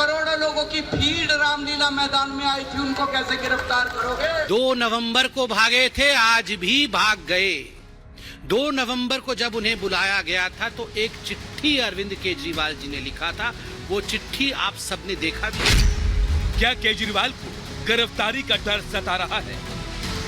करोड़ों लोगों की भीड़ रामलीला मैदान में आई थी, उनको कैसे गिरफ्तार करोगे? 2 नवंबर को भागे थे, आज भी भाग गए। 2 नवंबर को जब उन्हें बुलाया गया था तो एक चिट्ठी अरविंद केजरीवाल जी ने लिखा था। वो चिट्ठी आप सबने देखा भी। क्या केजरीवाल को गिरफ्तारी का डर सता रहा है?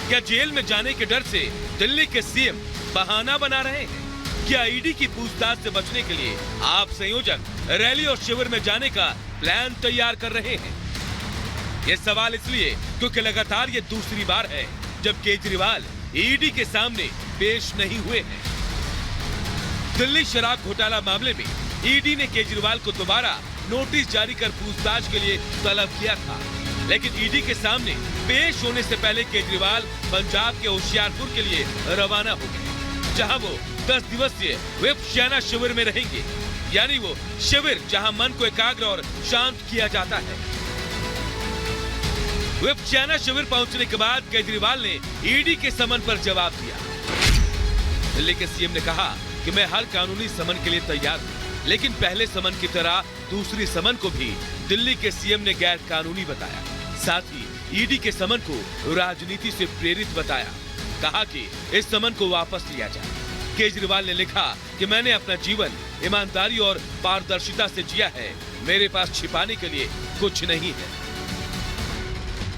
क्या जेल में जाने के डर से दिल्ली के सीएम बहाना बना रहे हैं? क्या ईडी की पूछताछ से बचने के लिए आप संयोजक रैली और शिविर में जाने का प्लान तैयार कर रहे हैं? ये सवाल इसलिए क्योंकि लगातार ये दूसरी बार है जब केजरीवाल ईडी के सामने पेश नहीं हुए हैं। दिल्ली शराब घोटाला मामले में ईडी ने केजरीवाल को दोबारा नोटिस जारी कर पूछताछ के लिए तलब किया था, लेकिन ईडी के सामने पेश होने से पहले केजरीवाल पंजाब के होशियारपुर के लिए रवाना हो गए, जहां वो 10 दिवसीय विपश्यना शिविर में रहेंगे। यानी वो शिविर जहां मन को एकाग्र और शांत किया जाता है। विपश्यना शिविर पहुंचने के बाद केजरीवाल ने ईडी के समन पर जवाब दिया। दिल्ली के सीएम ने कहा कि मैं हर कानूनी समन के लिए तैयार हूं, लेकिन पहले समन की तरह दूसरी समन को भी दिल्ली के सीएम ने गैर कानूनी बताया। साथ ही ईडी के समन को राजनीति से प्रेरित बताया। कहा कि इस समन को वापस लिया जाए। केजरीवाल ने लिखा कि मैंने अपना जीवन ईमानदारी और पारदर्शिता से जिया है, मेरे पास छिपाने के लिए कुछ नहीं है।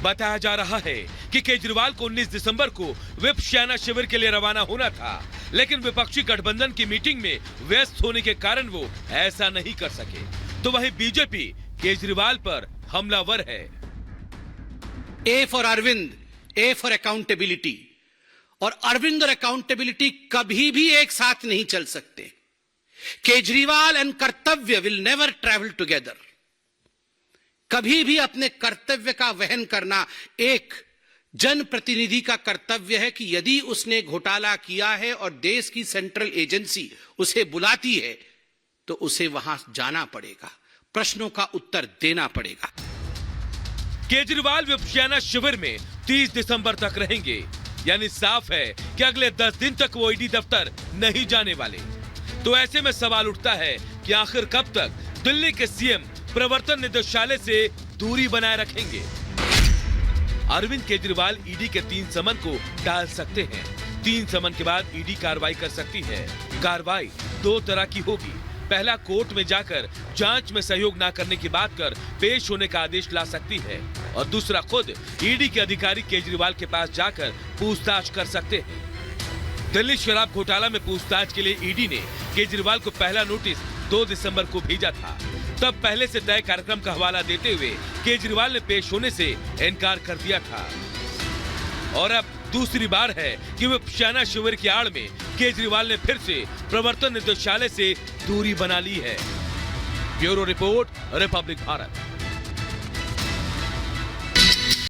बताया जा रहा है कि केजरीवाल को 19 दिसंबर को विपश्यना शिविर के लिए रवाना होना था, लेकिन विपक्षी गठबंधन की मीटिंग में व्यस्त होने के कारण वो ऐसा नहीं कर सके। तो वहीं बीजेपी केजरीवाल पर हमलावर है। A for Arvind, A for accountability. और अरविंद और अकाउंटेबिलिटी कभी भी एक साथ नहीं चल सकते। केजरीवाल एंड कर्तव्य विल नेवर ट्रैवल टुगेदर। कभी भी अपने कर्तव्य का वहन करना एक जनप्रतिनिधि का कर्तव्य है कि यदि उसने घोटाला किया है और देश की सेंट्रल एजेंसी उसे बुलाती है तो उसे वहां जाना पड़ेगा, प्रश्नों का उत्तर देना पड़ेगा। केजरीवाल विपश्यना शिविर में 30 दिसंबर तक रहेंगे, यानी साफ है कि अगले 10 दिन तक वो ईडी दफ्तर नहीं जाने वाले। तो ऐसे में सवाल उठता है कि आखिर कब तक दिल्ली के सीएम प्रवर्तन निदेशालय से दूरी बनाए रखेंगे। अरविंद केजरीवाल ईडी के 3 समन को टाल सकते हैं। 3 समन के बाद ईडी कार्रवाई कर सकती है। कार्रवाई 2 तरह की होगी। पहला, कोर्ट में जाकर जांच में सहयोग न करने की बात कर पेश होने का आदेश ला सकती है, और दूसरा, खुद ईडी के अधिकारी केजरीवाल के पास जाकर पूछताछ कर सकते हैं। दिल्ली शराब घोटाला में पूछताछ के लिए ईडी ने केजरीवाल को पहला नोटिस 2 दिसंबर को भेजा था। तब पहले से तय कार्यक्रम का हवाला देते हुए केजरीवाल ने पेश होने से इनकार कर दिया था। और अब दूसरी बार है कि विपश्यना शिविर की आड़ में केजरीवाल ने फिर से प्रवर्तन निदेशालय से दूरी बना ली है। Bureau report, Republic Bharat.